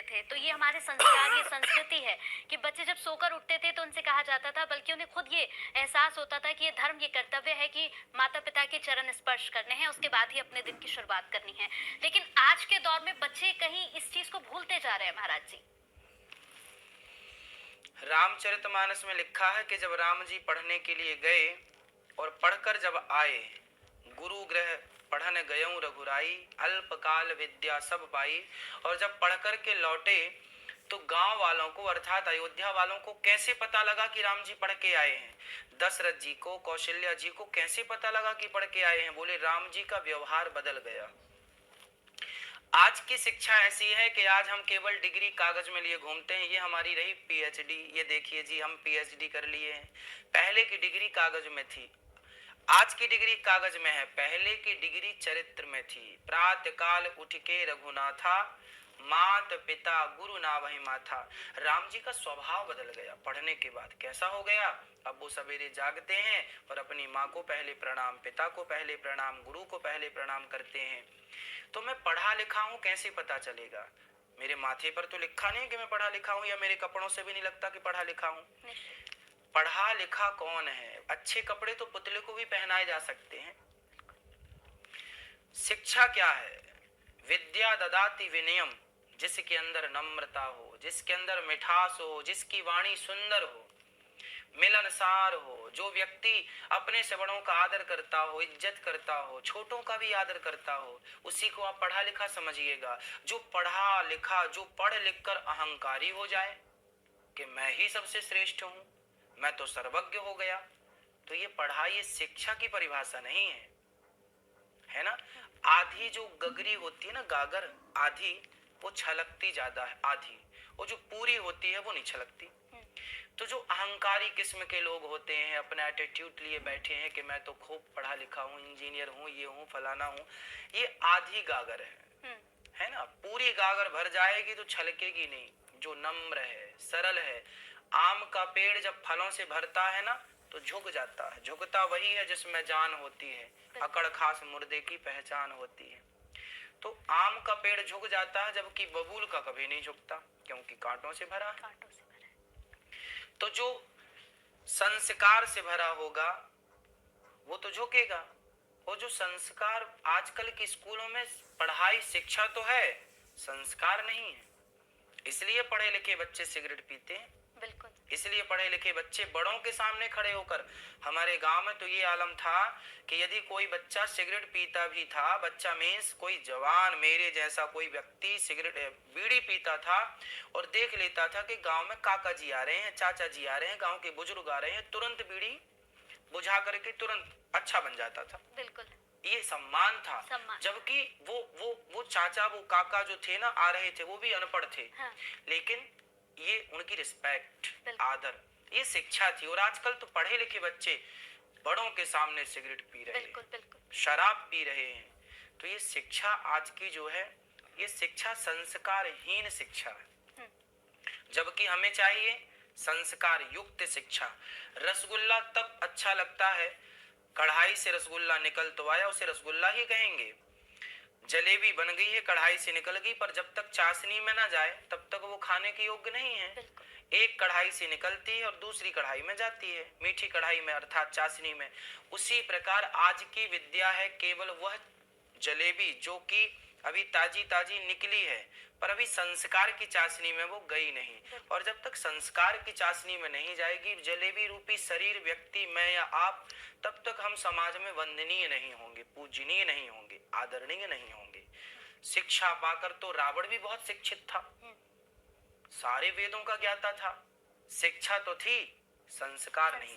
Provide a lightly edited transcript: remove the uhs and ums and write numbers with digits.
थे। तो ये हमारे संस्कार, ये संस्कृति है कि बच्चे जब सोकर उठते थे तो उनसे कहा जाता था, बल्कि उन्हें खुद ये एहसास होता था कि ये धर्म, ये कर्तव्य है कि माता पिता के चरण स्पर्श करने हैं, उसके बाद ही अपने दिन की शुरुआत करनी है। लेकिन आज के दौर में बच्चे कहीं इस चीज को भूलते जा रहे हैं महाराज जी। रामचरितमानस में लिखा है कि जब राम जी पढ़ने के लिए गए और पढ़कर जब आए, गुरु गृह पढ़न गयऊं रघुराई, अल्पकाल विद्या सब पाई। और जब पढ़कर के लौटे तो गांव वालों को अर्थात अयोध्या वालों को कैसे पता लगा कि राम जी पढ़ के आए हैं? दशरथ जी को, कौशल्या जी को कैसे पता लगा कि पढ़ के आए हैं? बोले राम जी का व्यवहार बदल गया। आज की शिक्षा ऐसी है कि आज हम केवल डिग्री कागज में लिए घूमते हैं। ये हमारी रही पीएचडी, ये देखिए जी हम पीएचडी कर लिए हैं। पहले की डिग्री कागज में थी, आज की डिग्री कागज में है, पहले की डिग्री चरित्र में थी। प्रातः काल उठ के रघुनाथा, मात पिता गुरु ना वही माथा। राम जी का स्वभाव बदल गया पढ़ने के बाद। कैसा हो गया? अब वो सवेरे जागते हैं और अपनी माँ को पहले प्रणाम, पिता को पहले प्रणाम, गुरु को पहले प्रणाम करते हैं। तो मैं पढ़ा लिखा हूं कैसे पता चलेगा? मेरे माथे पर तो लिखा नहीं कि मैं पढ़ा लिखा हूं, या मेरे कपड़ों से भी नहीं लगता कि पढ़ा लिखा हूं। पढ़ा लिखा कौन है? अच्छे कपड़े तो पुतले को भी पहनाए जा सकते हैं। शिक्षा क्या है? विद्या ददाति विनयम, जिसके अंदर नम्रता हो, जिसके अंदर मिठास हो, जिसकी वाणी सुंदर हो, मिलनसार हो, जो व्यक्ति अपने से बड़ों का आदर करता हो, इज्जत करता हो, छोटों का भी आदर करता हो, उसी को आप पढ़ा लिखा समझिएगा। जो पढ़ा लिखा, जो पढ़ लिख कर अहंकारी हो जाए कि मैं ही सबसे श्रेष्ठ हूं, मैं तो सर्वज्ञ हो गया, तो ये पढ़ाई, ये शिक्षा की परिभाषा नहीं है, है ना। आधी जो गगरी होती है ना, गागर आधी, वो छलकती ज्यादा है आधी, वो जो पूरी होती है वो नहीं छलकती। तो जो अहंकारी किस्म के लोग होते हैं, अपना एटीट्यूड लिए बैठे हैं कि मैं तो खूब पढ़ा लिखा हूँ, इंजीनियर हूँ, ये हूँ, फलाना हूँ, ये आधी गागर है ना। पूरी गागर भर जाएगी तो छलकेगी नहीं। जो नम्र है, सरल है, आम का पेड़ जब फलों से भरता है ना तो झुक जाता है। झुकता वही है जिसमें जान होती है, अकड़ खास मुर्दे की पहचान होती है। तो आम का पेड़ झुक जाता है, जबकि बबूल का कभी नहीं झुकता, क्योंकि कांटों से भरा है। तो जो संस्कार से भरा होगा वो तो झुकेगा। वो जो संस्कार, आजकल के स्कूलों में पढ़ाई शिक्षा तो है, संस्कार नहीं है। इसलिए पढ़े लिखे बच्चे सिगरेट पीते हैं, बिल्कुल। इसलिए पढ़े लिखे बच्चे बड़ों के सामने खड़े होकर, हमारे गांव में तो ये आलम था कि यदि कोई बच्चा सिगरेट पीता भी था, बच्चा मीन्स कोई जवान मेरे जैसा कोई व्यक्ति सिगरेट बीड़ी पीता था और देख लेता था कि गांव में काका जी आ रहे हैं, चाचा जी आ रहे हैं, गांव के बुजुर्ग आ रहे हैं, तुरंत बीड़ी बुझा करके तुरंत अच्छा बन जाता था। बिल्कुल, ये सम्मान था। जबकि वो चाचा, वो काका जो थे ना, आ रहे थे, वो भी अनपढ़ थे। हाँ। लेकिन ये उनकी रिस्पेक्ट, आदर, ये शिक्षा थी। और आजकल तो पढ़े लिखे बच्चे बड़ों के सामने सिगरेट पी रहे हैं, शराब पी रहे हैं। तो ये शिक्षा आज की जो है, ये शिक्षा संस्कारहीन शिक्षा है। जबकि हमें चाहिए संस्कार युक्त शिक्षा। रसगुल्ला तब अच्छा लगता है, कढ़ाई से रसगुल्ला निकल तो आया, उसे रसगुल्ला ही कहेंगे। जलेबी बन गई है, कढ़ाई से निकल गई, पर जब तक चाशनी में ना जाए तब तक वो खाने के योग्य नहीं है। एक कढ़ाई से निकलती है और दूसरी कढ़ाई में जाती है, मीठी कढ़ाई में अर्थात चाशनी में। उसी प्रकार आज की विद्या है केवल वह जलेबी जो कि अभी ताजी ताजी निकली है, पर अभी संस्कार की चाशनी में वो गई नहीं। और जब तक संस्कार की चाशनी में नहीं जाएगी जलेबी रूपी शरीर, व्यक्ति, मैं या आप, तब तक हम समाज में वंदनीय नहीं होंगे, पूजनीय नहीं होंगे, आदरणीय नहीं होंगे। शिक्षा पाकर तो रावण भी बहुत शिक्षित था, सारे वेदों का ज्ञाता था। शिक्षा तो थी, संस्कार नहीं।